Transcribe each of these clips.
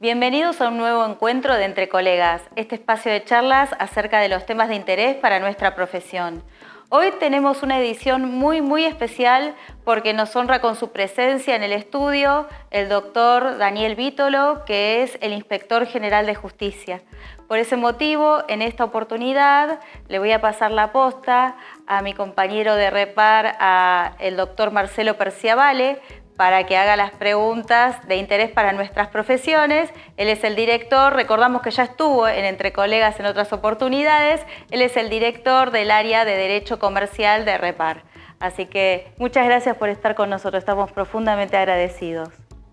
Bienvenidos a un nuevo encuentro de Entre Colegas, este espacio de charlas acerca de los temas de interés para nuestra profesión. Hoy tenemos una edición muy especial porque nos honra con su presencia en el estudio el doctor Daniel Vítolo, que es el Inspector General de Justicia. Por ese motivo, en esta oportunidad, le voy a pasar la posta a mi compañero de REPAR, el doctor Marcelo Perciavale, para que haga las preguntas de interés para nuestras profesiones. Él es el director, recordamos que ya estuvo en Entre Colegas en otras oportunidades, él es el director del área de Derecho Comercial de REPAR. Así que muchas gracias por estar con nosotros, estamos profundamente agradecidos.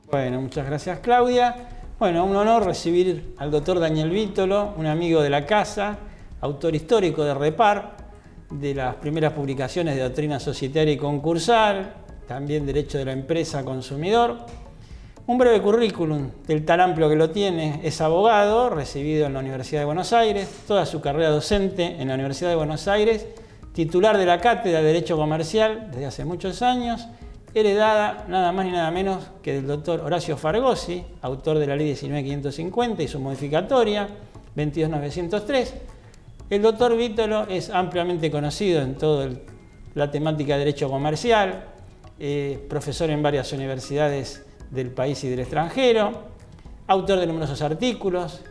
Bueno, muchas gracias Claudia. Bueno, un honor recibir al doctor Daniel Vítolo, un amigo de la casa, autor histórico de REPAR, de las primeras publicaciones de doctrina societaria y concursal, también Derecho de la Empresa Consumidor. Un breve currículum del tan amplio que lo tiene. Es abogado, recibido en la Universidad de Buenos Aires, toda su carrera docente en la Universidad de Buenos Aires, titular de la Cátedra de Derecho Comercial desde hace muchos años, heredada nada más ni nada menos que del doctor Horacio Fargosi, autor de la Ley 19.550 y su modificatoria, 22.903. El doctor Vítolo es ampliamente conocido en toda la temática de Derecho Comercial, profesor en varias universidades del país y del extranjero, autor de numerosos artículos.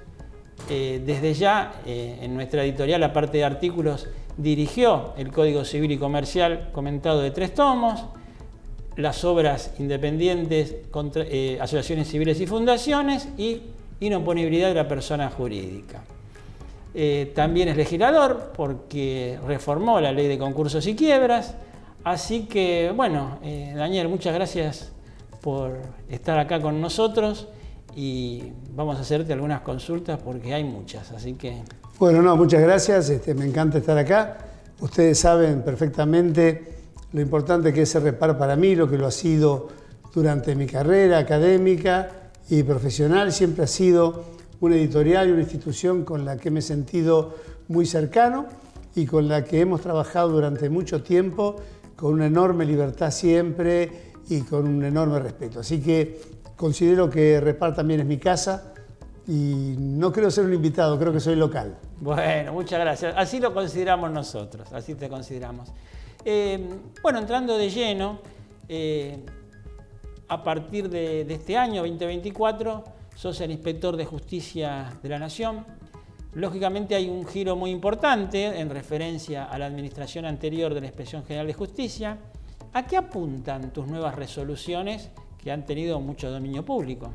Desde ya, en nuestra editorial, aparte de artículos, dirigió el Código Civil y Comercial comentado de 3 tomos, las obras independientes, asociaciones civiles y fundaciones y inoponibilidad de la persona jurídica. También es legislador porque reformó la Ley de Concursos y Quiebras. Así que, bueno, Daniel, muchas gracias por estar acá con nosotros y vamos a hacerte algunas consultas porque hay muchas, así que... Bueno, no, muchas gracias, me encanta estar acá. Ustedes saben perfectamente lo importante que es el REPAR para mí, lo que lo ha sido durante mi carrera académica y profesional. Siempre ha sido una editorial y una institución con la que me he sentido muy cercano y con la que hemos trabajado durante mucho tiempo con una enorme libertad siempre y con un enorme respeto. Así que considero que REPAR también es mi casa y no creo ser un invitado, creo que soy local. Bueno, muchas gracias. Así lo consideramos nosotros, así te consideramos. Bueno, entrando de lleno, a partir de este año 2024, sos el Inspector de Justicia de la Nación. Lógicamente hay un giro muy importante en referencia a la administración anterior de la Inspección General de Justicia. ¿A qué apuntan tus nuevas resoluciones que han tenido mucho dominio público?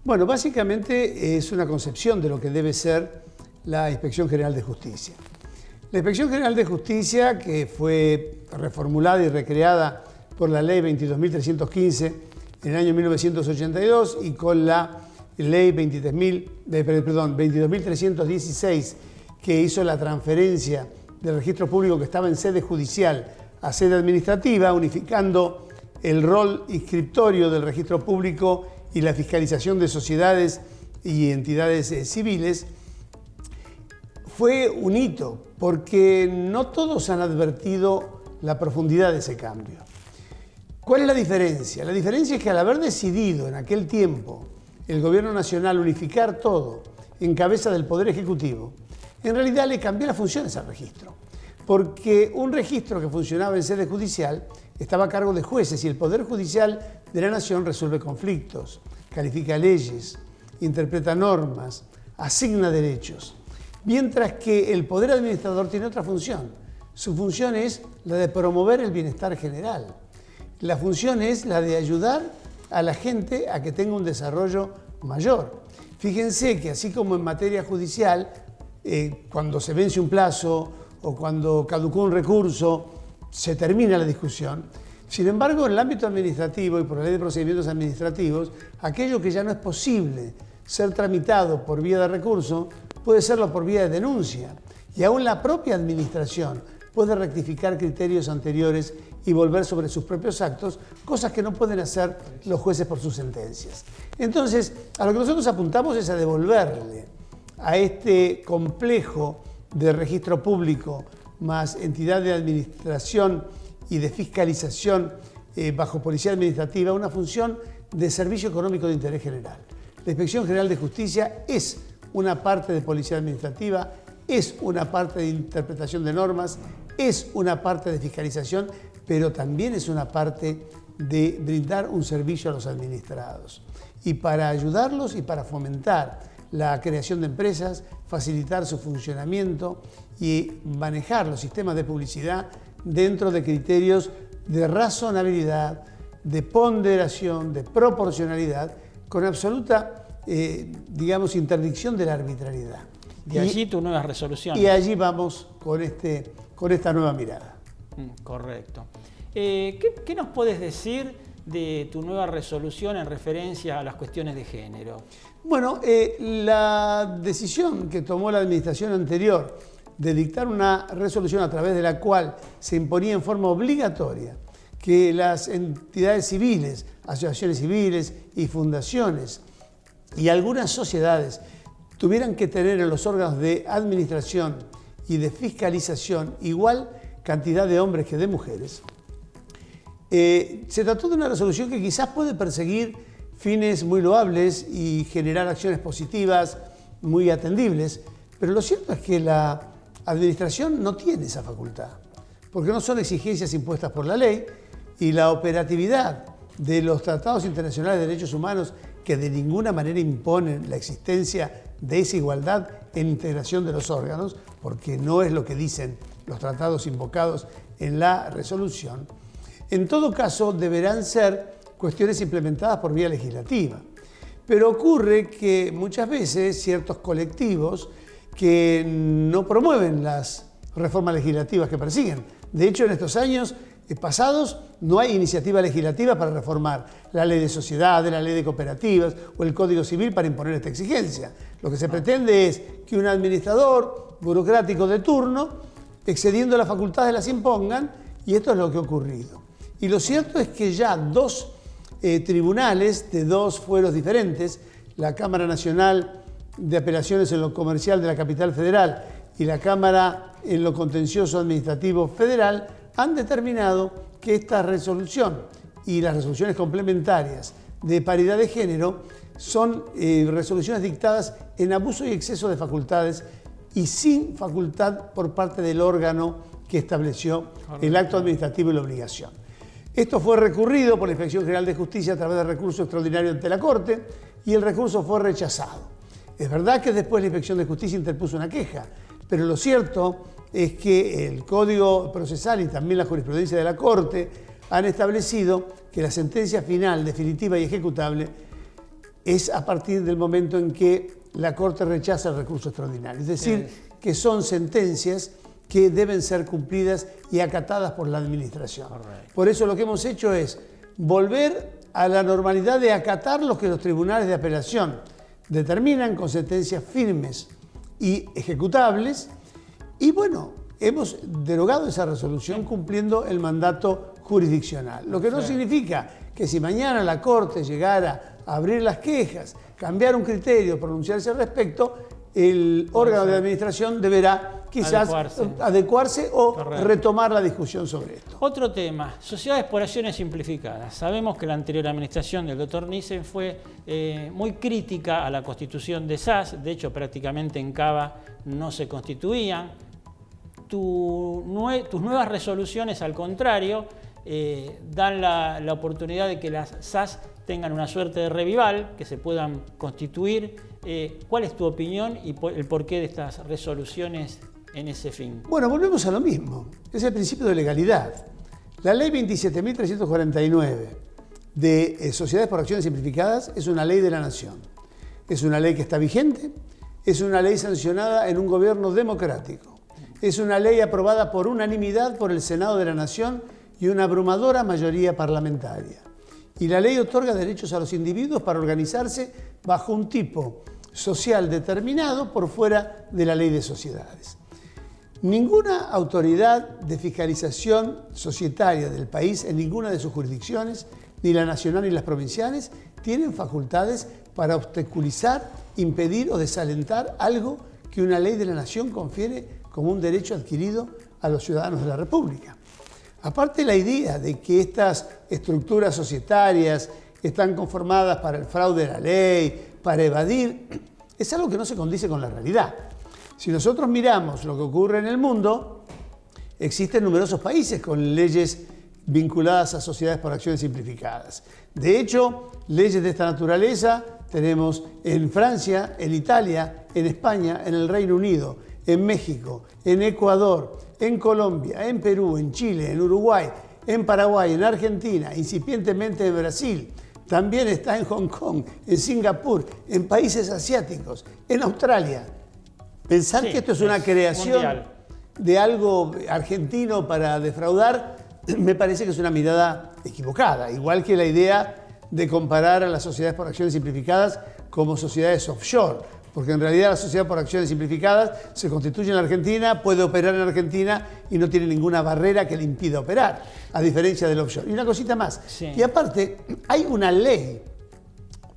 Bueno, básicamente es una concepción de lo que debe ser la Inspección General de Justicia. La Inspección General de Justicia, que fue reformulada y recreada por la Ley 22.315 en el año 1982 y con la Ley 22.316, que hizo la transferencia del registro público que estaba en sede judicial a sede administrativa, unificando el rol inscriptorio del registro público y la fiscalización de sociedades y entidades civiles, fue un hito, porque no todos han advertido la profundidad de ese cambio. ¿Cuál es la diferencia? La diferencia es que al haber decidido en aquel tiempo el Gobierno Nacional unificar todo en cabeza del Poder Ejecutivo, en realidad le cambió las funciones al registro, porque un registro que funcionaba en sede judicial estaba a cargo de jueces y el Poder Judicial de la Nación resuelve conflictos, califica leyes, interpreta normas, asigna derechos, mientras que el Poder Administrador tiene otra función. Su función es la de promover el bienestar general. La función es la de ayudar a la gente a que tenga un desarrollo mayor. Fíjense que así como en materia judicial, cuando se vence un plazo o cuando caducó un recurso, se termina la discusión. Sin embargo, en el ámbito administrativo y por la Ley de Procedimientos Administrativos, aquello que ya no es posible ser tramitado por vía de recurso, puede serlo por vía de denuncia. Y aún la propia administración puede rectificar criterios anteriores y volver sobre sus propios actos, cosas que no pueden hacer los jueces por sus sentencias. Entonces, a lo que nosotros apuntamos es a devolverle a este complejo de registro público más entidad de administración y de fiscalización bajo policía administrativa una función de servicio económico de interés general. Es La Inspección General de Justicia es una parte de policía administrativa, es una parte de interpretación de normas, es una parte de fiscalización, pero también es una parte de brindar un servicio a los administrados. Y para ayudarlos y para fomentar la creación de empresas, facilitar su funcionamiento y manejar los sistemas de publicidad dentro de criterios de razonabilidad, de ponderación, de proporcionalidad, con absoluta, interdicción de la arbitrariedad. Y allí tu nueva resolución. Y allí vamos con esta nueva mirada. Correcto. ¿Qué nos puedes decir de tu nueva resolución en referencia a las cuestiones de género? Bueno, la decisión que tomó la administración anterior de dictar una resolución a través de la cual se imponía en forma obligatoria que las entidades civiles, asociaciones civiles y fundaciones y algunas sociedades tuvieran que tener en los órganos de administración y de fiscalización igual cantidad de hombres que de mujeres. Se trató de una resolución que quizás puede perseguir fines muy loables y generar acciones positivas muy atendibles, pero lo cierto es que la administración no tiene esa facultad, porque no son exigencias impuestas por la ley y la operatividad de los tratados internacionales de derechos humanos que de ninguna manera imponen la existencia de esa igualdad en integración de los órganos, porque no es lo que dicen los tratados invocados en la resolución. En todo caso, deberán ser cuestiones implementadas por vía legislativa. Pero ocurre que muchas veces ciertos colectivos que no promueven las reformas legislativas que persiguen. De hecho, en estos años pasados no hay iniciativa legislativa para reformar la ley de sociedades, la ley de cooperativas o el Código Civil para imponer esta exigencia. Lo que se pretende es que un administrador burocrático de turno, excediendo las facultades, las impongan, y esto es lo que ha ocurrido. Y lo cierto es que ya dos tribunales de dos fueros diferentes, la Cámara Nacional de Apelaciones en lo Comercial de la Capital Federal y la Cámara en lo Contencioso Administrativo Federal, han determinado que esta resolución y las resoluciones complementarias de paridad de género son resoluciones dictadas en abuso y exceso de facultades y sin facultad por parte del órgano que estableció el acto administrativo y la obligación. Esto fue recurrido por la Inspección General de Justicia a través de recurso extraordinario ante la Corte y el recurso fue rechazado. Es verdad que después la Inspección de Justicia interpuso una queja, pero lo cierto es que el Código Procesal y también la jurisprudencia de la Corte han establecido que la sentencia final, definitiva y ejecutable es a partir del momento en que la Corte rechaza el recurso extraordinario. Es decir, que son sentencias que deben ser cumplidas y acatadas por la Administración. Correcto. Por eso lo que hemos hecho es volver a la normalidad de acatar lo que los tribunales de apelación determinan con sentencias firmes y ejecutables. Y bueno, hemos derogado esa resolución cumpliendo el mandato jurisdiccional. Lo que no significa que si mañana la Corte llegara a abrir las quejas, cambiar un criterio, pronunciarse al respecto, el órgano de administración deberá quizás adecuarse o retomar la discusión sobre esto. Otro tema, sociedades por acciones simplificadas. Sabemos que la anterior administración del doctor Nissen fue muy crítica a la constitución de SAS, de hecho prácticamente en Cava no se constituían. Tus nuevas resoluciones, al contrario, dan la oportunidad de que las SAS tengan una suerte de revival, que se puedan constituir. ¿Cuál es tu opinión y el porqué de estas resoluciones en ese fin? Bueno, volvemos a lo mismo. Es el principio de legalidad. La ley 27.349 de Sociedades por Acciones Simplificadas es una ley de la Nación. Es una ley que está vigente, es una ley sancionada en un gobierno democrático. Es una ley aprobada por unanimidad por el Senado de la Nación y una abrumadora mayoría parlamentaria. Y la ley otorga derechos a los individuos para organizarse bajo un tipo social determinado por fuera de la ley de sociedades. Ninguna autoridad de fiscalización societaria del país, en ninguna de sus jurisdicciones, ni la nacional ni las provinciales, tienen facultades para obstaculizar, impedir o desalentar algo que una ley de la nación confiere como un derecho adquirido a los ciudadanos de la República. Aparte, la idea de que estas estructuras societarias están conformadas para el fraude de la ley, para evadir, es algo que no se condice con la realidad. Si nosotros miramos lo que ocurre en el mundo, existen numerosos países con leyes vinculadas a sociedades por acciones simplificadas. De hecho, leyes de esta naturaleza tenemos en Francia, en Italia, en España, en el Reino Unido, en México, en Ecuador, en Colombia, en Perú, en Chile, en Uruguay, en Paraguay, en Argentina, incipientemente en Brasil. También está en Hong Kong, en Singapur, en países asiáticos, en Australia. Pensar que esto es una creación mundial de algo argentino para defraudar, me parece que es una mirada equivocada. Igual que la idea de comparar a las sociedades por acciones simplificadas como sociedades offshore. Porque en realidad la sociedad por acciones simplificadas se constituye en Argentina, puede operar en Argentina y no tiene ninguna barrera que le impida operar, a diferencia del offshore. Y una cosita más. Sí. Y aparte, hay una ley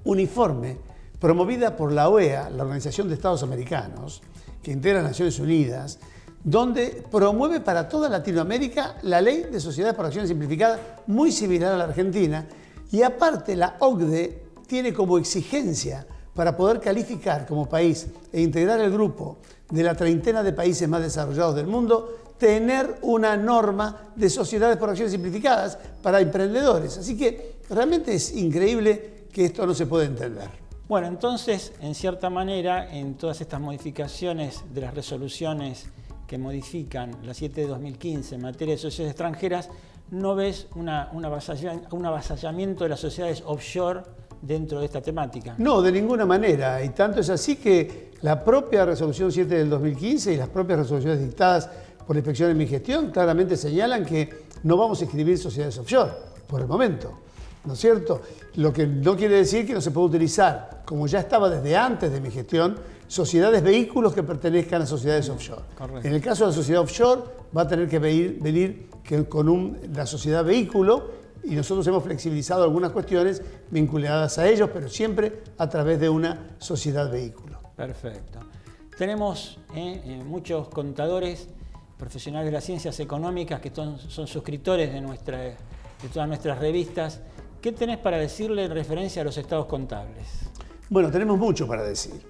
uniforme promovida por la OEA, la Organización de Estados Americanos, que integra las Naciones Unidas, donde promueve para toda Latinoamérica la ley de sociedades por acciones simplificadas, muy similar a la Argentina. Y aparte, la OCDE tiene como exigencia para poder calificar como país e integrar el grupo de la treintena de países más desarrollados del mundo, tener una norma de sociedades por acciones simplificadas para emprendedores. Así que realmente es increíble que esto no se pueda entender. Bueno, entonces, en cierta manera, en todas estas modificaciones de las resoluciones que modifican la 7 de 2015 en materia de sociedades extranjeras, ¿no ves un avasallamiento de las sociedades offshore dentro de esta temática? No, de ninguna manera. Y tanto es así que la propia resolución 7 del 2015 y las propias resoluciones dictadas por la Inspección de mi gestión claramente señalan que no vamos a inscribir sociedades offshore por el momento, ¿no es cierto? Lo que no quiere decir que no se pueda utilizar, como ya estaba desde antes de mi gestión, sociedades vehículos que pertenezcan a sociedades offshore. Correcto. En el caso de la sociedad offshore va a tener que venir con la sociedad vehículo, y nosotros hemos flexibilizado algunas cuestiones vinculadas a ellos, pero siempre a través de una sociedad vehículo. Perfecto. Tenemos muchos contadores, profesionales de las ciencias económicas que son suscriptores de todas nuestras revistas. ¿Qué tenés para decirle en referencia a los estados contables? Bueno, tenemos mucho para decir.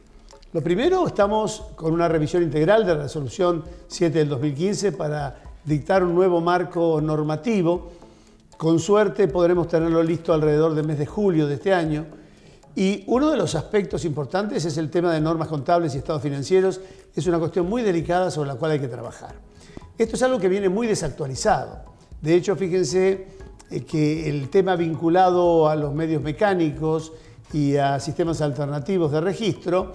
Lo primero, estamos con una revisión integral de la resolución 7 del 2015 para dictar un nuevo marco normativo. Con suerte podremos tenerlo listo alrededor del mes de julio de este año. Y uno de los aspectos importantes es el tema de normas contables y estados financieros. Es una cuestión muy delicada sobre la cual hay que trabajar. Esto es algo que viene muy desactualizado. De hecho, fíjense que el tema vinculado a los medios mecánicos y a sistemas alternativos de registro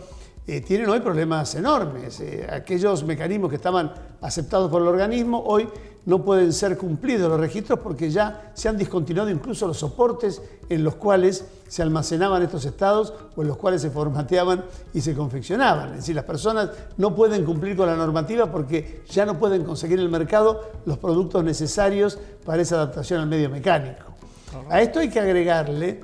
tienen hoy problemas enormes. Aquellos mecanismos que estaban aceptados por el organismo hoy no pueden ser cumplidos los registros porque ya se han discontinuado incluso los soportes en los cuales se almacenaban estos estados o en los cuales se formateaban y se confeccionaban. Es decir, las personas no pueden cumplir con la normativa porque ya no pueden conseguir en el mercado los productos necesarios para esa adaptación al medio mecánico. A esto hay que agregarle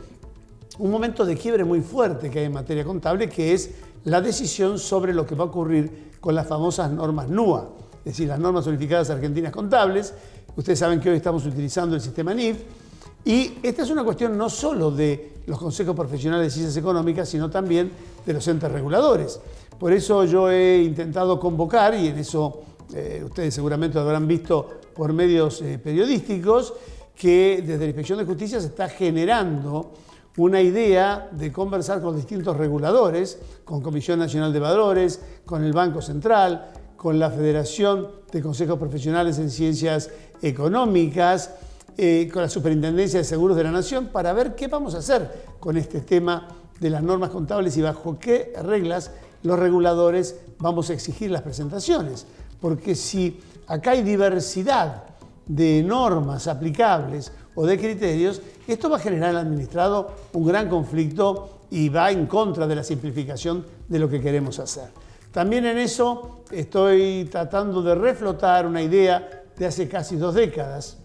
un momento de quiebre muy fuerte que hay en materia contable, que es la decisión sobre lo que va a ocurrir con las famosas normas NUA, es decir, las normas unificadas argentinas contables. Ustedes saben que hoy estamos utilizando el sistema NIF, y esta es una cuestión no solo de los consejos profesionales de ciencias económicas, sino también de los entes reguladores. Por eso yo he intentado convocar, y en eso ustedes seguramente lo habrán visto por medios periodísticos, que desde la Inspección de Justicia se está generando una idea de conversar con distintos reguladores, con Comisión Nacional de Valores, con el Banco Central, con la Federación de Consejos Profesionales en Ciencias Económicas, con la Superintendencia de Seguros de la Nación, para ver qué vamos a hacer con este tema de las normas contables y bajo qué reglas los reguladores vamos a exigir las presentaciones. Porque si acá hay diversidad de normas aplicables o de criterios, esto va a generar al administrado un gran conflicto y va en contra de la simplificación de lo que queremos hacer. También en eso estoy tratando de reflotar una idea de hace casi 2 décadas,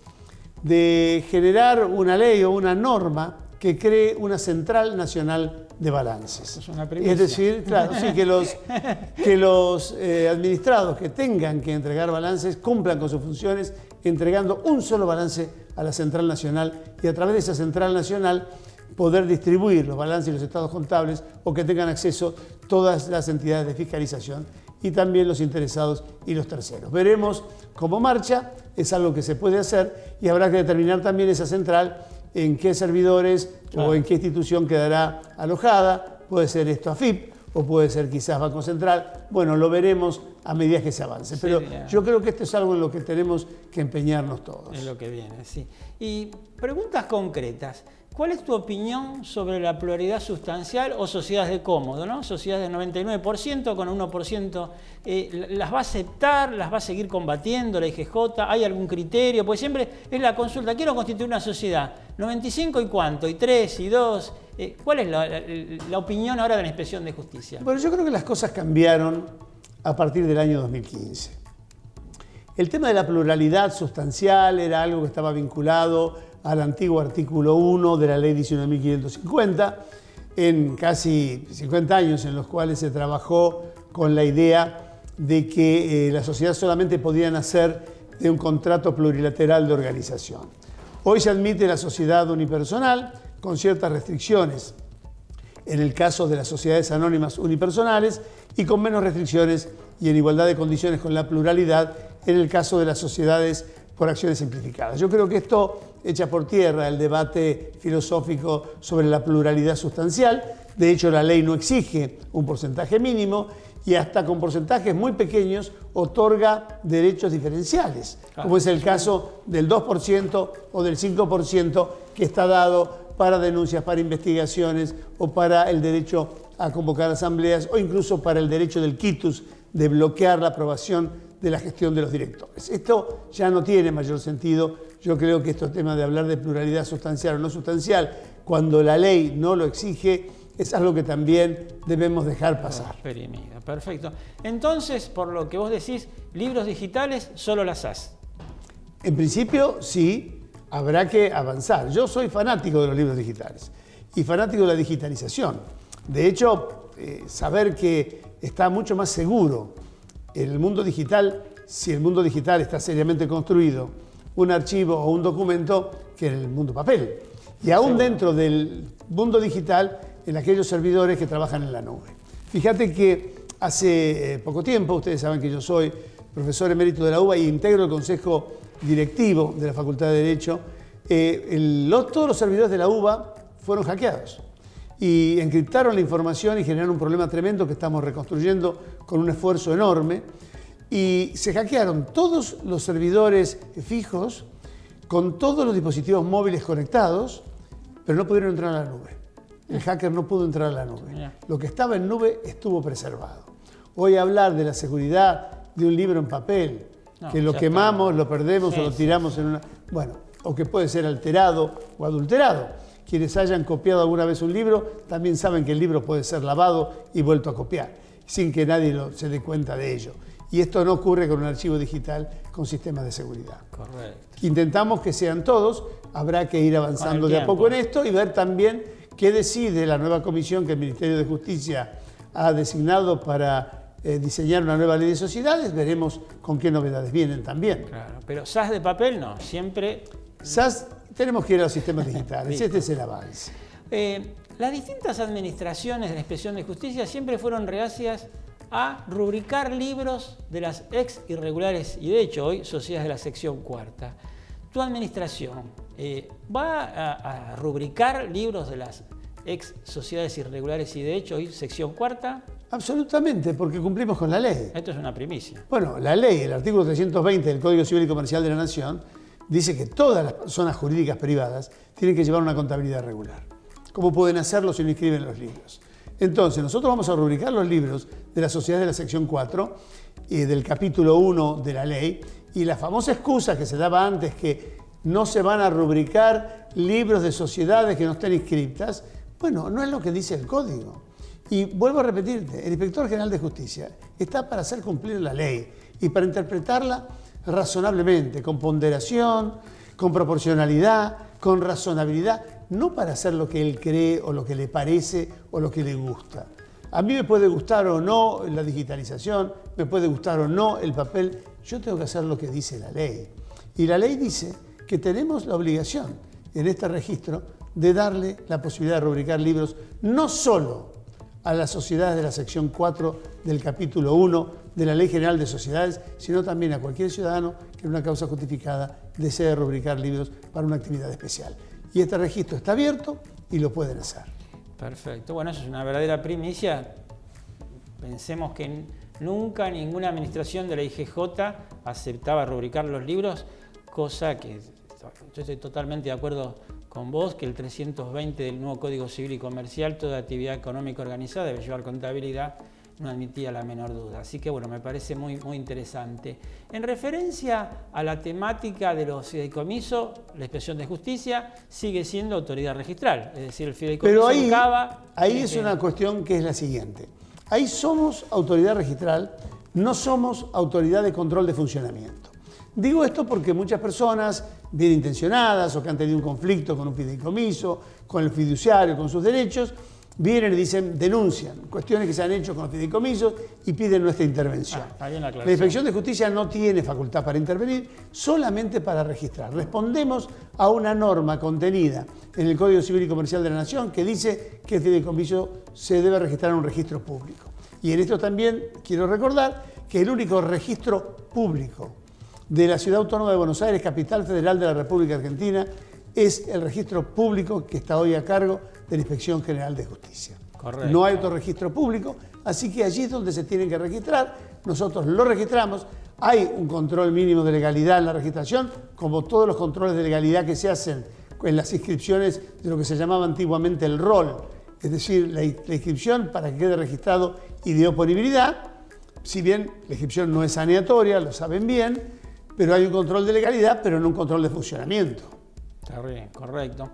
de generar una ley o una norma que cree una Central Nacional de Balances. Es una primicia. Es decir, claro, sí, que los administrados que tengan que entregar balances cumplan con sus funciones entregando un solo balance a la Central Nacional, y a través de esa Central Nacional poder distribuir los balances y los estados contables o que tengan acceso todas las entidades de fiscalización y también los interesados y los terceros. Veremos cómo marcha, es algo que se puede hacer y habrá que determinar también esa central en qué servidores o en qué institución quedará alojada. Puede ser esto AFIP o puede ser quizás Banco Central. Bueno, lo veremos a medida que se avance. Sí, pero bien. yo creo que esto es algo en lo que tenemos que empeñarnos todos. Es lo que viene, sí. Y preguntas concretas. ¿Cuál es tu opinión sobre la pluralidad sustancial o sociedades de cómodo, ¿no? Sociedades del 99% con un 1%. ¿Las va a aceptar? ¿Las va a seguir combatiendo la IGJ? ¿Hay algún criterio? Pues siempre es la consulta. Quiero constituir una sociedad. ¿95 y cuánto? ¿Y 3 y 2? ¿Cuál es la opinión ahora de la Inspección de Justicia? Bueno, yo creo que las cosas cambiaron a partir del año 2015. El tema de la pluralidad sustancial era algo que estaba vinculado al antiguo artículo 1 de la ley 19.550, en casi 50 años en los cuales se trabajó con la idea de que la sociedad solamente podía nacer de un contrato plurilateral de organización. Hoy se admite la sociedad unipersonal con ciertas restricciones en el caso de las sociedades anónimas unipersonales y con menos restricciones y en igualdad de condiciones con la pluralidad en el caso de las sociedades por acciones simplificadas. Yo creo que esto echa por tierra el debate filosófico sobre la pluralidad sustancial. De hecho, la ley no exige un porcentaje mínimo y hasta con porcentajes muy pequeños otorga derechos diferenciales, como es el caso del 2% o del 5% que está dado para denuncias, para investigaciones o para el derecho a convocar asambleas o incluso para el derecho del quitus de bloquear la aprobación de la gestión de los directores. Esto ya no tiene mayor sentido. Yo creo que estos temas de hablar de pluralidad sustancial o no sustancial, cuando la ley no lo exige, es algo que también debemos dejar pasar. Perfecto. Entonces, por lo que vos decís, libros digitales solo las SAS. En principio, sí, habrá que avanzar. Yo soy fanático de los libros digitales y fanático de la digitalización. De hecho, saber que está mucho más seguro el mundo digital, si el mundo digital está seriamente construido, un archivo o un documento, que en el mundo papel. Y aún dentro del mundo digital, en aquellos servidores que trabajan en la nube. Fíjate que hace poco tiempo, ustedes saben que yo soy profesor emérito de la UBA y integro el consejo directivo de la Facultad de Derecho, todos los servidores de la UBA fueron hackeados y encriptaron la información y generaron un problema tremendo que estamos reconstruyendo con un esfuerzo enorme. Y se hackearon todos los servidores fijos con todos los dispositivos móviles conectados, pero no pudieron entrar a la nube. El hacker no pudo entrar a la nube. Lo que estaba en nube estuvo preservado. Hoy hablar de la seguridad de un libro en papel, que lo quemamos, lo perdemos o lo tiramos en una... Bueno, o que puede ser alterado o adulterado. Quienes hayan copiado alguna vez un libro también saben que el libro puede ser lavado y vuelto a copiar, sin que nadie se dé cuenta de ello. Y esto no ocurre con un archivo digital con sistemas de seguridad. Correcto. Intentamos que sean todos, habrá que ir avanzando de a poco en esto y ver también qué decide la nueva comisión que el Ministerio de Justicia ha designado para diseñar una nueva ley de sociedades. Veremos con qué novedades vienen también. Claro, pero SAS de papel no, siempre... SAS, tenemos que ir a los sistemas digitales, este es el avance. Las distintas administraciones de la Inspección de Justicia siempre fueron reacias a rubricar libros de las ex irregulares y de hecho hoy sociedades de la sección cuarta. ¿Tu administración va a rubricar libros de las ex sociedades irregulares y de hecho hoy sección cuarta? Absolutamente, porque cumplimos con la ley. Esto es una primicia. Bueno, la ley, el artículo 320 del Código Civil y Comercial de la Nación, dice que todas las personas jurídicas privadas tienen que llevar una contabilidad regular. ¿Cómo pueden hacerlo si no inscriben los libros? Entonces, nosotros vamos a rubricar los libros de las sociedades de la sección 4 y del capítulo 1 de la ley, y la famosa excusa que se daba antes que no se van a rubricar libros de sociedades que no estén inscritas, bueno, no es lo que dice el código. Y vuelvo a repetirte, el Inspector General de Justicia está para hacer cumplir la ley y para interpretarla razonablemente, con ponderación, con proporcionalidad, con razonabilidad, no para hacer lo que él cree o lo que le parece o lo que le gusta. A mí me puede gustar o no la digitalización, me puede gustar o no el papel, yo tengo que hacer lo que dice la ley. Y la ley dice que tenemos la obligación en este registro de darle la posibilidad de rubricar libros no solo a las sociedades de la sección 4 del capítulo 1 de la Ley General de Sociedades, sino también a cualquier ciudadano que en una causa justificada desee rubricar libros para una actividad especial. Y este registro está abierto y lo pueden hacer. Perfecto. Bueno, eso es una verdadera primicia. Pensemos que nunca ninguna administración de la IGJ aceptaba rubricar los libros, cosa que yo estoy totalmente de acuerdo con vos, que el 320 del nuevo Código Civil y Comercial, toda actividad económica organizada debe llevar contabilidad, no admitía la menor duda. Así que bueno, me parece muy interesante. En referencia a la temática de los fideicomisos, la inspección de justicia sigue siendo autoridad registral, es decir, el fideicomiso ahí es una cuestión que es la siguiente. Ahí somos autoridad registral, no somos autoridad de control de funcionamiento. Digo esto porque muchas personas bien intencionadas o que han tenido un conflicto con un fideicomiso, con el fiduciario, con sus derechos, vienen y dicen, denuncian cuestiones que se han hecho con los fideicomisos y piden nuestra intervención. La Inspección de Justicia no tiene facultad para intervenir, solamente para registrar. Respondemos a una norma contenida en el Código Civil y Comercial de la Nación que dice que el fideicomiso se debe registrar en un registro público. Y en esto también quiero recordar que el único registro público de la Ciudad Autónoma de Buenos Aires, capital federal de la República Argentina, es el registro público que está hoy a cargo de la Inspección General de Justicia. Correcto. No hay otro registro público, así que allí es donde se tienen que registrar. Nosotros lo registramos. Hay un control mínimo de legalidad en la registración, como todos los controles de legalidad que se hacen en las inscripciones de lo que se llamaba antiguamente el rol, es decir, la inscripción para que quede registrado y de oponibilidad. Si bien la inscripción no es saneatoria, lo saben bien, pero hay un control de legalidad, pero no un control de funcionamiento. Está bien, correcto.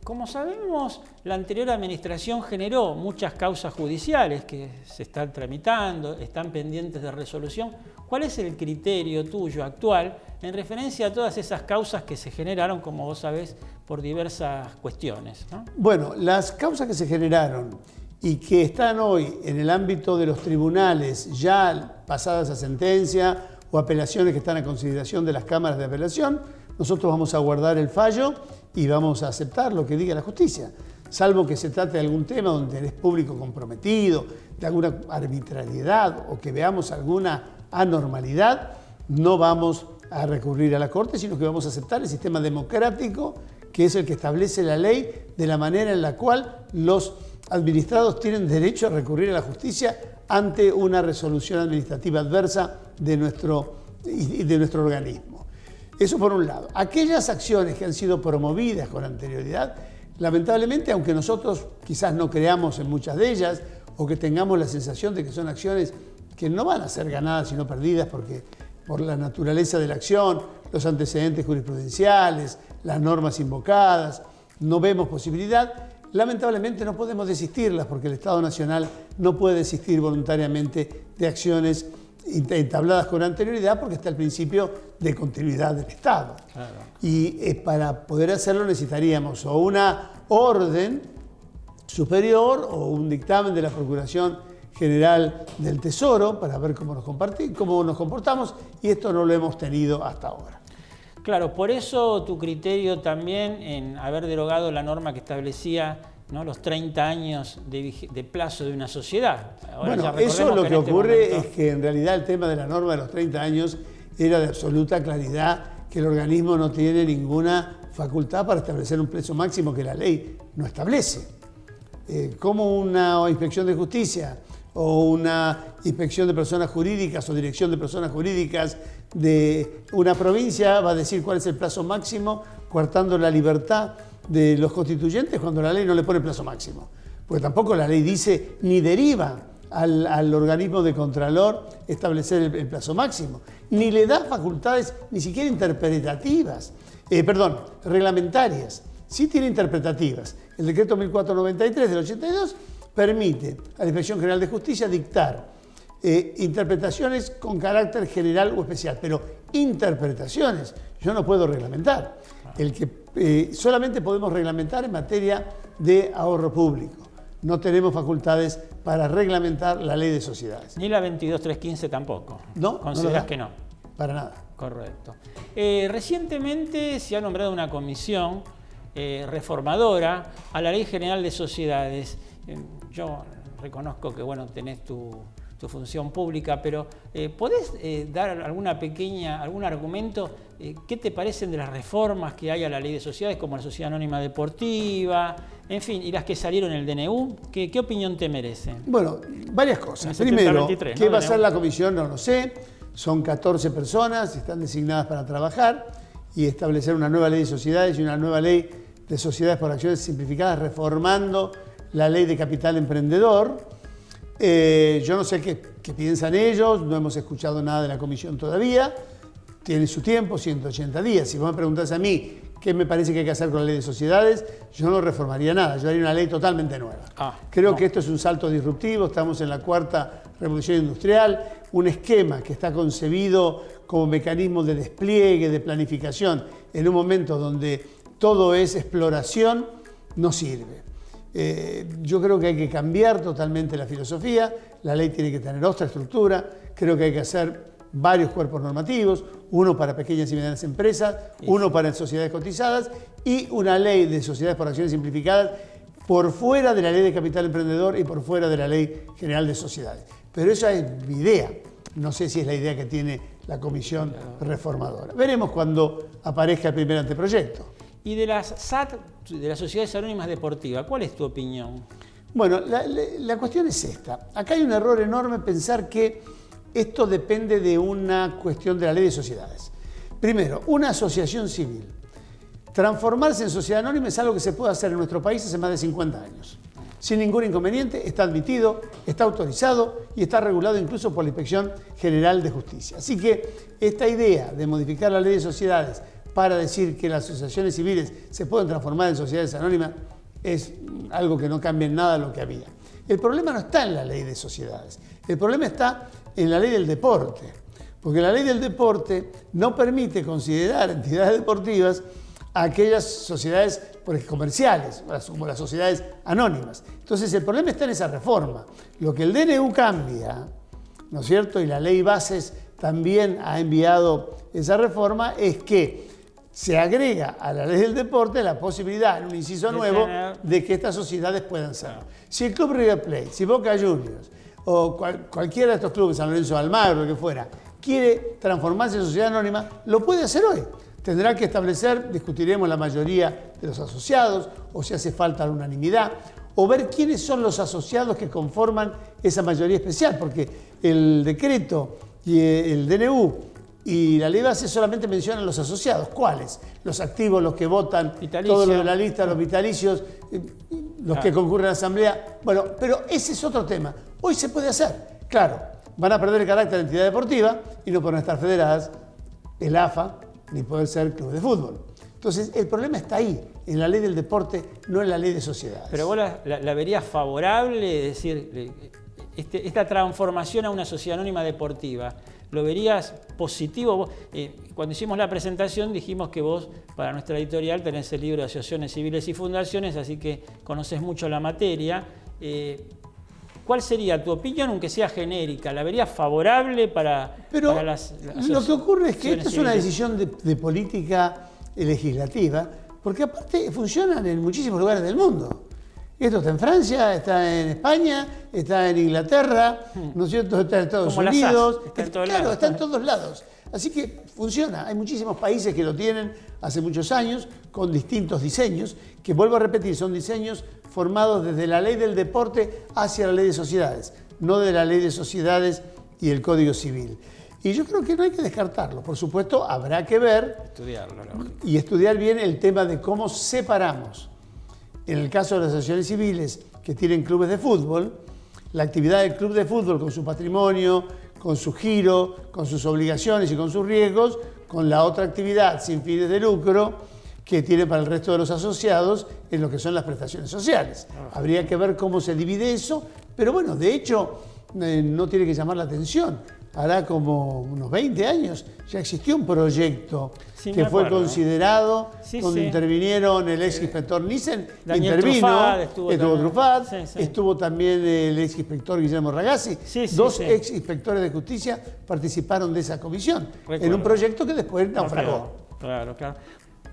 Como sabemos, la anterior administración generó muchas causas judiciales que se están tramitando, están pendientes de resolución. ¿Cuál es el criterio tuyo actual en referencia a todas esas causas que se generaron, como vos sabés, por diversas cuestiones, ¿no? Bueno, las causas que se generaron y que están hoy en el ámbito de los tribunales, ya pasadas a sentencia o apelaciones que están a consideración de las cámaras de apelación, nosotros vamos a guardar el fallo y vamos a aceptar lo que diga la justicia, salvo que se trate de algún tema donde interés público comprometido, de alguna arbitrariedad o que veamos alguna anormalidad, no vamos a recurrir a la Corte, sino que vamos a aceptar el sistema democrático, que es el que establece la ley de la manera en la cual los administrados tienen derecho a recurrir a la justicia ante una resolución administrativa adversa de nuestro organismo. Eso por un lado. Aquellas acciones que han sido promovidas con anterioridad, lamentablemente, aunque nosotros quizás no creamos en muchas de ellas o que tengamos la sensación de que son acciones que no van a ser ganadas sino perdidas porque por la naturaleza de la acción, los antecedentes jurisprudenciales, las normas invocadas, no vemos posibilidad, lamentablemente no podemos desistirlas porque el Estado Nacional no puede desistir voluntariamente de acciones entabladas con anterioridad porque está el principio de continuidad del Estado. Claro. Y para poder hacerlo necesitaríamos o una orden superior o un dictamen de la Procuración General del Tesoro para ver cómo nos comportamos, y esto no lo hemos tenido hasta ahora. Claro, por eso tu criterio también en haber derogado la norma que establecía, ¿no?, los 30 años de plazo de una sociedad. Ahora bueno, eso lo que ocurre es que en realidad el tema de la norma de los 30 años era de absoluta claridad, que el organismo no tiene ninguna facultad para establecer un plazo máximo que la ley no establece. Como una inspección de justicia o una inspección de personas jurídicas o dirección de personas jurídicas de una provincia va a decir cuál es el plazo máximo, coartando la libertad de los constituyentes cuando la ley no le pone plazo máximo. Porque tampoco la ley dice ni deriva al organismo de contralor establecer el plazo máximo, ni le da facultades ni siquiera interpretativas, reglamentarias. Sí tiene interpretativas. El decreto 1493 del 82 permite a la Inspección General de Justicia dictar interpretaciones con carácter general o especial, pero interpretaciones yo no puedo reglamentar. Solamente podemos reglamentar en materia de ahorro público. No tenemos facultades para reglamentar la ley de sociedades. Ni la 22315 tampoco. ¿No? ¿Consideras que no? Para nada. Correcto. Recientemente se ha nombrado una comisión reformadora a la Ley General de Sociedades. Yo reconozco que, bueno, tenés tu función pública, pero ¿podés dar algún argumento? ¿Qué te parecen de las reformas que hay a la Ley de Sociedades, como la Sociedad Anónima Deportiva, en fin, y las que salieron en el DNU? ¿Qué opinión te merecen? Bueno, varias cosas. 70-23, Primero, ¿qué ¿no? va a hacer la comisión? No lo sé. Son 14 personas, están designadas para trabajar y establecer una nueva ley de sociedades y una nueva ley de sociedades por acciones simplificadas, reformando la ley de capital emprendedor. Yo no sé qué piensan ellos, no hemos escuchado nada de la comisión todavía. Tiene su tiempo, 180 días. Si vos me preguntás a mí qué me parece que hay que hacer con la ley de sociedades, yo no reformaría nada, yo haría una ley totalmente nueva. Creo que esto es un salto disruptivo, estamos en la cuarta revolución industrial, un esquema que está concebido como mecanismo de despliegue, de planificación, en un momento donde todo es exploración, no sirve. Yo creo que hay que cambiar totalmente la filosofía, la ley tiene que tener otra estructura, creo que hay que hacer varios cuerpos normativos, uno para pequeñas y medianas empresas, uno para sociedades cotizadas y una ley de sociedades por acciones simplificadas por fuera de la ley de capital emprendedor y por fuera de la ley general de sociedades. Pero esa es mi idea, no sé si es la idea que tiene la comisión reformadora. Veremos cuando aparezca el primer anteproyecto. Y de las SAD, de las Sociedades Anónimas Deportivas, ¿cuál es tu opinión? Bueno, la cuestión es esta. Acá hay un error enorme pensar que esto depende de una cuestión de la ley de sociedades. Primero, una asociación civil. Transformarse en sociedad anónima es algo que se puede hacer en nuestro país hace más de 50 años. Sin ningún inconveniente, está admitido, está autorizado y está regulado incluso por la Inspección General de Justicia. Así que esta idea de modificar la ley de sociedades para decir que las asociaciones civiles se pueden transformar en sociedades anónimas es algo que no cambia en nada lo que había. El problema no está en la ley de sociedades, el problema está en la ley del deporte, porque la ley del deporte no permite considerar entidades deportivas a aquellas sociedades comerciales, como las sociedades anónimas. Entonces el problema está en esa reforma. Lo que el DNU cambia, ¿no es cierto?, y la ley Bases también ha enviado esa reforma, es que se agrega a la ley del deporte la posibilidad, en un inciso nuevo, de que estas sociedades puedan ser. Si el Club River Plate, si Boca Juniors o cualquiera de estos clubes, San Lorenzo de Almagro, lo que fuera, quiere transformarse en sociedad anónima, lo puede hacer hoy. Tendrá que establecer, discutiremos la mayoría de los asociados, o si hace falta la unanimidad, o ver quiénes son los asociados que conforman esa mayoría especial, porque el decreto y el DNU y la ley base solamente mencionan los asociados. ¿Cuáles? Los activos, los que votan, todo lo de la lista, los vitalicios, los que concurren a la asamblea. Bueno, pero ese es otro tema. Hoy se puede hacer. Claro, van a perder el carácter de entidad deportiva y no pueden estar federadas el AFA ni poder ser club de fútbol. Entonces, el problema está ahí, en la ley del deporte, no en la ley de sociedades. Pero vos la verías favorable, es decir, esta transformación a una sociedad anónima deportiva, ¿lo verías positivo? Cuando hicimos la presentación dijimos que vos, para nuestra editorial, tenés el libro de Asociaciones Civiles y Fundaciones, así que conoces mucho la materia. ¿Cuál sería tu opinión, aunque sea genérica? ¿La verías favorable para las lo que ocurre es que esta es una decisión de política legislativa, porque aparte funcionan en muchísimos lugares del mundo. Esto está en Francia, está en España, está en Inglaterra, ¿no es cierto? Está en Estados Unidos. Claro, está en todos lados. Así que funciona. Hay muchísimos países que lo tienen hace muchos años, con distintos diseños, que vuelvo a repetir, son diseños formados desde la ley del deporte hacia la ley de sociedades, no de la ley de sociedades y el Código Civil. Y yo creo que no hay que descartarlo. Por supuesto, habrá que ver y estudiar bien el tema de cómo separamos. En el caso de las asociaciones civiles que tienen clubes de fútbol, la actividad del club de fútbol con su patrimonio, con su giro, con sus obligaciones y con sus riesgos, con la otra actividad sin fines de lucro que tiene para el resto de los asociados en lo que son las prestaciones sociales. Habría que ver cómo se divide eso, pero bueno, de hecho no tiene que llamar la atención. Hará como unos 20 años ya existió un proyecto que fue considerado, donde intervinieron el ex inspector Nissen, estuvo Truffaut, estuvo también el ex inspector Guillermo Ragazzi. Dos ex inspectores de justicia participaron de esa comisión en un proyecto que después naufragó. Claro.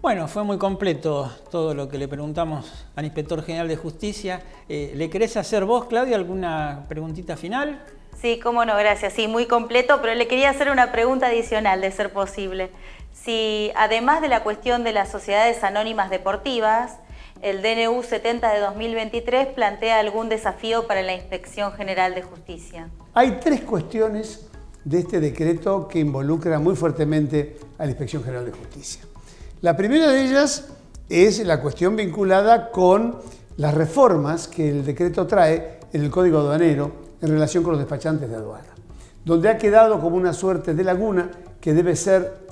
Bueno, fue muy completo todo lo que le preguntamos al Inspector General de Justicia. ¿Le querés hacer vos, Claudia, alguna preguntita final? Sí, cómo no, gracias. Sí, muy completo, pero le quería hacer una pregunta adicional, de ser posible. Si, además de la cuestión de las sociedades anónimas deportivas, el DNU 70 de 2023 plantea algún desafío para la Inspección General de Justicia. Hay 3 cuestiones de este decreto que involucran muy fuertemente a la Inspección General de Justicia. La primera de ellas es la cuestión vinculada con las reformas que el decreto trae en el Código Aduanero en relación con los despachantes de aduana, donde ha quedado como una suerte de laguna que debe ser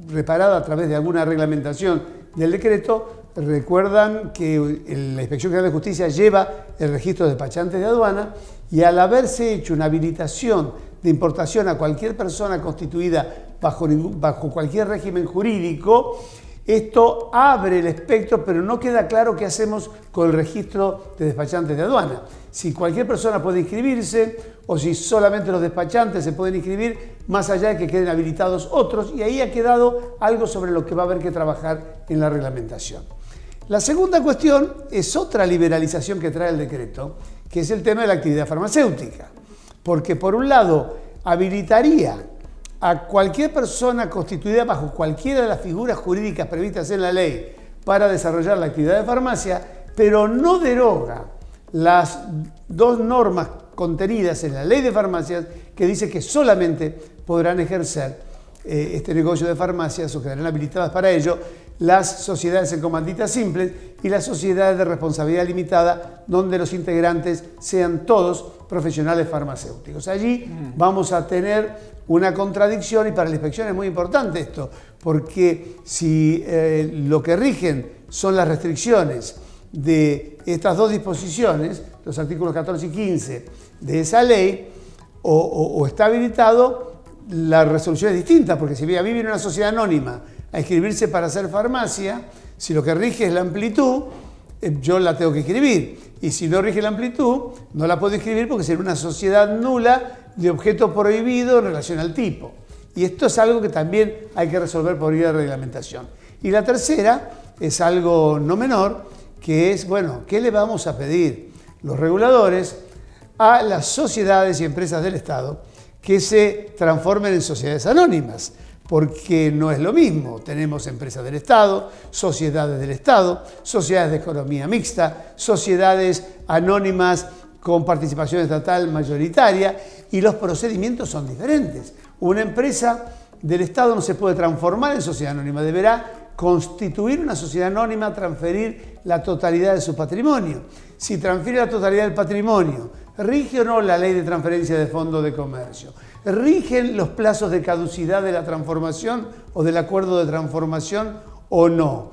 reparada a través de alguna reglamentación del decreto. Recuerdan que la Inspección General de Justicia lleva el registro de despachantes de aduana y al haberse hecho una habilitación de importación a cualquier persona constituida bajo cualquier régimen jurídico, esto abre el espectro, pero no queda claro qué hacemos con el registro de despachantes de aduana. Si cualquier persona puede inscribirse o si solamente los despachantes se pueden inscribir, más allá de que queden habilitados otros, y ahí ha quedado algo sobre lo que va a haber que trabajar en la reglamentación. La segunda cuestión es otra liberalización que trae el decreto, que es el tema de la actividad farmacéutica. Porque por un lado habilitaría a cualquier persona constituida bajo cualquiera de las figuras jurídicas previstas en la ley para desarrollar la actividad de farmacia, pero no deroga las 2 normas contenidas en la ley de farmacias que dice que solamente podrán ejercer este negocio de farmacias o quedarán habilitadas para ello las sociedades en comandita simples y las sociedades de responsabilidad limitada, donde los integrantes sean todos profesionales farmacéuticos. Allí vamos a tener una contradicción, y para la inspección es muy importante esto, porque si lo que rigen son las restricciones de estas 2 disposiciones, los artículos 14 y 15 de esa ley, o está habilitado, la resolución es distinta, porque si a mí viene una sociedad anónima a inscribirse para hacer farmacia, si lo que rige es la amplitud, yo la tengo que inscribir. Y si no rige la amplitud, no la puedo inscribir porque será una sociedad nula de objeto prohibido en relación al tipo. Y esto es algo que también hay que resolver por vía de reglamentación. Y la tercera es algo no menor, que es, bueno, ¿qué le vamos a pedir los reguladores a las sociedades y empresas del Estado que se transformen en sociedades anónimas? Porque no es lo mismo. Tenemos empresas del Estado, sociedades del Estado, sociedades de economía mixta, sociedades anónimas con participación estatal mayoritaria, y los procedimientos son diferentes. Una empresa del Estado no se puede transformar en sociedad anónima, deberá constituir una sociedad anónima, transferir la totalidad de su patrimonio. Si transfiere la totalidad del patrimonio, ¿rige o no la ley de transferencia de fondos de comercio? ¿Rigen los plazos de caducidad de la transformación o del acuerdo de transformación o no?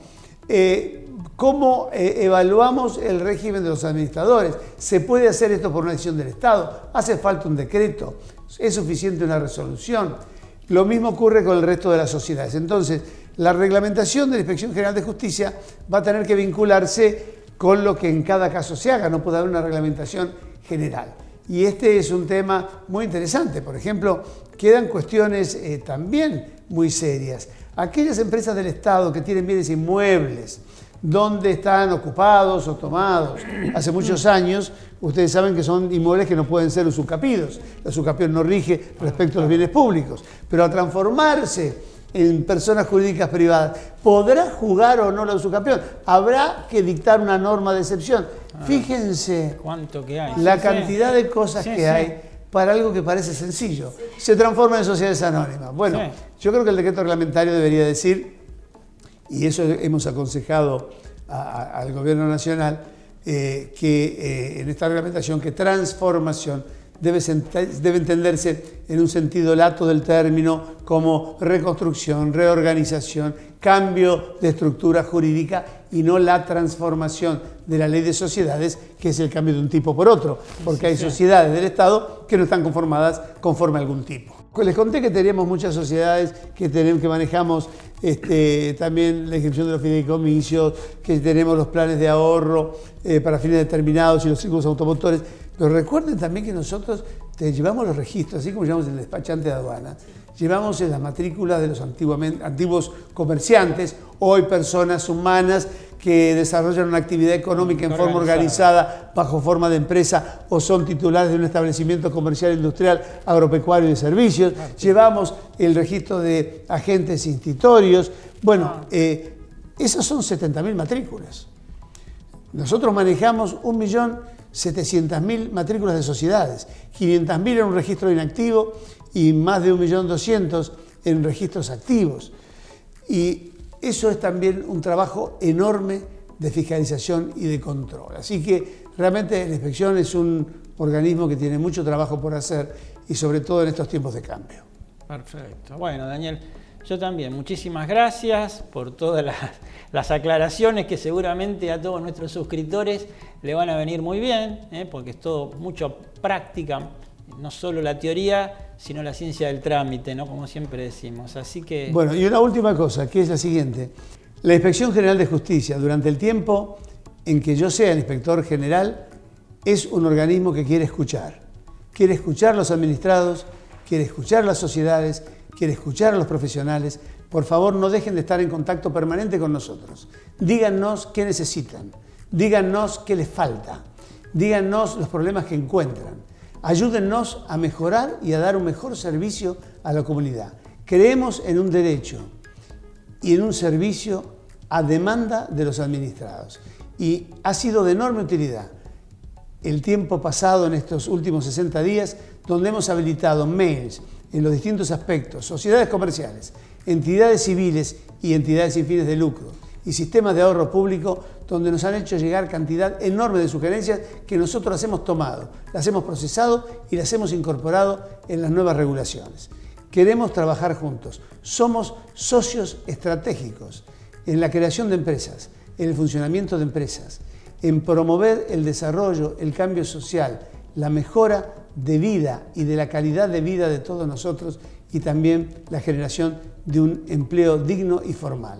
¿Cómo evaluamos el régimen de los administradores? ¿Se puede hacer esto por una decisión del Estado? ¿Hace falta un decreto? ¿Es suficiente una resolución? Lo mismo ocurre con el resto de las sociedades. Entonces, la reglamentación de la Inspección General de Justicia va a tener que vincularse con lo que en cada caso se haga. No puede haber una reglamentación general. Y este es un tema muy interesante. Por ejemplo, quedan cuestiones también muy serias. Aquellas empresas del Estado que tienen bienes inmuebles, donde están ocupados o tomados hace muchos años, ustedes saben que son inmuebles que no pueden ser usucapidos. La usucapión no rige respecto a los bienes públicos. Pero al transformarse en personas jurídicas privadas, ¿podrá jugar o no la usucapión? Habrá que dictar una norma de excepción. Fíjense ¿Cuánto que hay? la cantidad de cosas que hay para algo que parece sencillo. Se transforma en sociedades anónimas. Bueno, yo creo que el decreto reglamentario debería decir, y eso hemos aconsejado al Gobierno Nacional, que en esta reglamentación, que transformación debe entenderse en un sentido lato del término como reconstrucción, reorganización, cambio de estructura jurídica, y no la transformación de la ley de sociedades, que es el cambio de un tipo por otro, porque hay sociedades del Estado que no están conformadas conforme a algún tipo. Les conté que teníamos muchas sociedades que manejamos también la inscripción de los fideicomisos, que tenemos los planes de ahorro para fines determinados y los círculos automotores, pero recuerden también que nosotros te llevamos los registros, así como llevamos el despachante de aduana, llevamos en las matrículas de los antiguos comerciantes, hoy personas humanas que desarrollan una actividad económica en forma organizada, bajo forma de empresa, o son titulares de un establecimiento comercial, industrial, agropecuario y de servicios. Llevamos el registro de agentes institutorios. Bueno, esas son 70.000 matrículas. Nosotros manejamos 1.700.000 matrículas de sociedades, 500.000 en un registro inactivo y más de 1.200.000 en registros activos. Y eso es también un trabajo enorme de fiscalización y de control. Así que realmente la inspección es un organismo que tiene mucho trabajo por hacer y sobre todo en estos tiempos de cambio. Perfecto. Bueno, Daniel, yo también. Muchísimas gracias por todas las aclaraciones que seguramente a todos nuestros suscriptores le van a venir muy bien, porque es todo mucho práctica, no solo la teoría, sino la ciencia del trámite, ¿no? Como siempre decimos. Así que... Bueno, y una última cosa, que es la siguiente. La Inspección General de Justicia, durante el tiempo en que yo sea el inspector general, es un organismo que quiere escuchar. Quiere escuchar a los administrados, quiere escuchar a las sociedades, quiere escuchar a los profesionales. Por favor, no dejen de estar en contacto permanente con nosotros. Díganos qué necesitan, díganos qué les falta, díganos los problemas que encuentran. Ayúdennos a mejorar y a dar un mejor servicio a la comunidad. Creemos en un derecho y en un servicio a demanda de los administrados. Y ha sido de enorme utilidad el tiempo pasado en estos últimos 60 días, donde hemos habilitado mails en los distintos aspectos, sociedades comerciales, entidades civiles y entidades sin fines de lucro, y sistemas de ahorro público, donde nos han hecho llegar cantidad enorme de sugerencias que nosotros las hemos tomado, las hemos procesado y las hemos incorporado en las nuevas regulaciones. Queremos trabajar juntos. Somos socios estratégicos en la creación de empresas, en el funcionamiento de empresas, en promover el desarrollo, el cambio social, la mejora de vida y de la calidad de vida de todos nosotros y también la generación de un empleo digno y formal.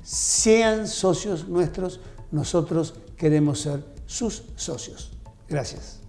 Sean socios nuestros, nosotros queremos ser sus socios. Gracias.